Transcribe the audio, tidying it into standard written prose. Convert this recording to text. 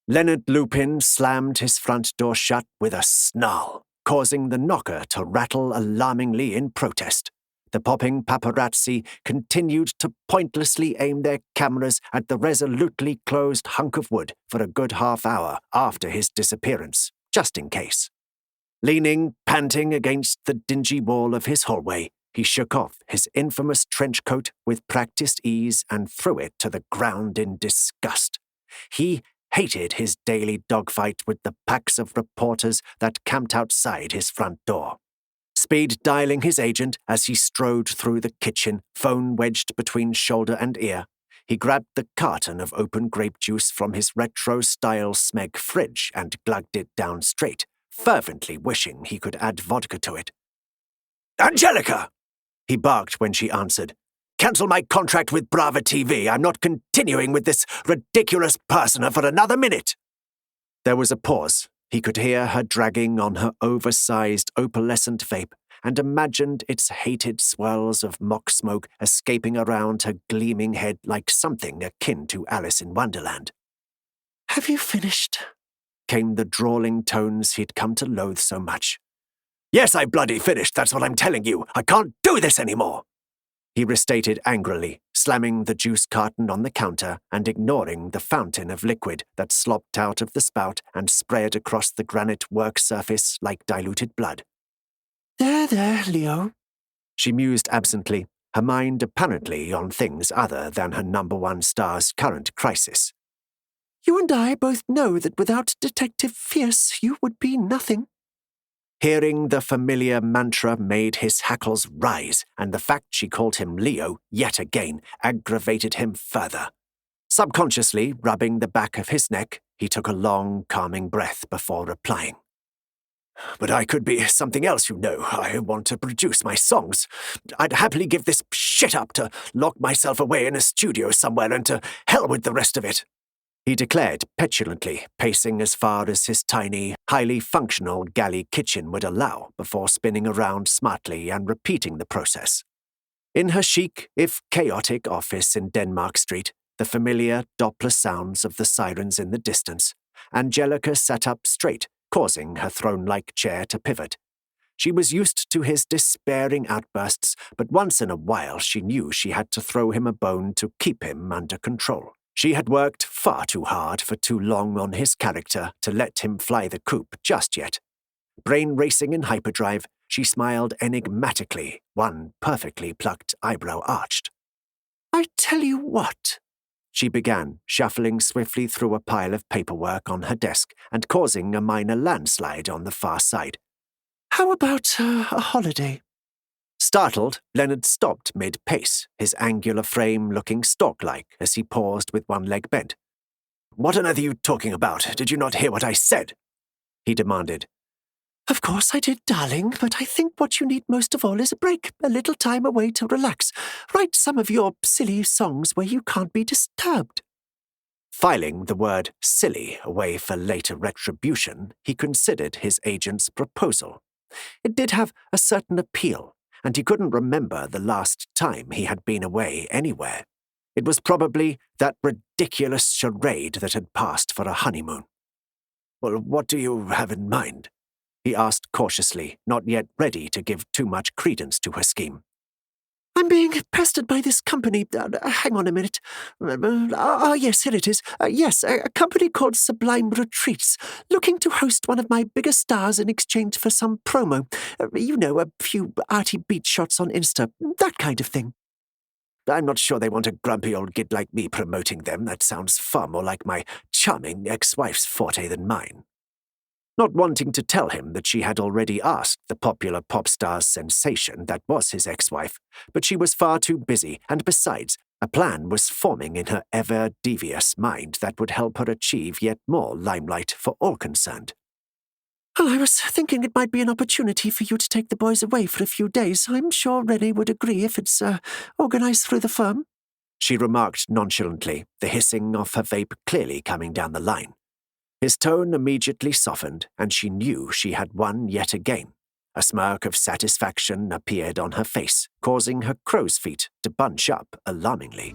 Leonard Lupine slammed his front door shut with a snarl, causing the knocker to rattle alarmingly in protest. The popping paparazzi continued to pointlessly aim their cameras at the resolutely closed hunk of wood for a good half hour after his disappearance, just in case. Leaning, panting against the dingy wall of his hallway, he shook off his infamous trench coat with practiced ease and threw it to the ground in disgust. He hated his daily dogfight with the packs of reporters that camped outside his front door. Speed dialing his agent as he strode through the kitchen, phone wedged between shoulder and ear, he grabbed the carton of open grape juice from his retro-style Smeg fridge and glugged it down straight, fervently wishing he could add vodka to it. "Angelica!" he barked when she answered. "Cancel my contract with Brava TV. I'm not continuing with this ridiculous persona for another minute." There was a pause. He could hear her dragging on her oversized opalescent vape and imagined its hated swirls of mock smoke escaping around her gleaming head like something akin to Alice in Wonderland. "Have you finished?" came the drawling tones he'd come to loathe so much. "Yes, I bloody finished, that's what I'm telling you. I can't do this anymore," he restated angrily, slamming the juice carton on the counter and ignoring the fountain of liquid that slopped out of the spout and spread across the granite work surface like diluted blood. There, Leo," she mused absently, her mind apparently on things other than her number one star's current crisis. "You and I both know that without Detective Fierce you would be nothing." Hearing the familiar mantra made his hackles rise, and the fact she called him Leo yet again aggravated him further. Subconsciously rubbing the back of his neck, he took a long, calming breath before replying. "But I could be something else, you know. I want to produce my songs. I'd happily give this shit up to lock myself away in a studio somewhere and to hell with the rest of it," he declared petulantly, pacing as far as his tiny, highly functional galley kitchen would allow before spinning around smartly and repeating the process. In her chic, if chaotic office in Denmark Street, the familiar Doppler sounds of the sirens in the distance, Angelica sat up straight, causing her throne-like chair to pivot. She was used to his despairing outbursts, but once in a while she knew she had to throw him a bone to keep him under control. She had worked far too hard for too long on his character to let him fly the coop just yet. Brain racing in hyperdrive, she smiled enigmatically, one perfectly plucked eyebrow arched. "I tell you what," she began, shuffling swiftly through a pile of paperwork on her desk and causing a minor landslide on the far side. "How about a holiday?" Startled, Leonard stopped mid-pace, his angular frame looking stork-like as he paused with one leg bent. "What on earth are you talking about? Did you not hear what I said?" he demanded. "Of course I did, darling, but I think what you need most of all is a break, a little time away to relax. Write some of your silly songs where you can't be disturbed." Filing the word silly away for later retribution, he considered his agent's proposal. It did have a certain appeal, and he couldn't remember the last time he had been away anywhere. It was probably that ridiculous charade that had passed for a honeymoon. "Well, what do you have in mind?" he asked cautiously, not yet ready to give too much credence to her scheme. "I'm being pestered by this company. Hang on a minute. Yes, here it is. Yes, a company called Sublime Retreats, looking to host one of my biggest stars in exchange for some promo. You know, a few arty beach shots on Insta, that kind of thing." "I'm not sure they want a grumpy old git like me promoting them. That sounds far more like my charming ex-wife's forte than mine." Not wanting to tell him that she had already asked the popular pop star's sensation that was his ex-wife, but she was far too busy, and besides, a plan was forming in her ever-devious mind that would help her achieve yet more limelight for all concerned. "Well, I was thinking it might be an opportunity for you to take the boys away for a few days. I'm sure Rennie would agree if it's organized through the firm," she remarked nonchalantly, the hissing of her vape clearly coming down the line. His tone immediately softened, and she knew she had won yet again. A smirk of satisfaction appeared on her face, causing her crow's feet to bunch up alarmingly.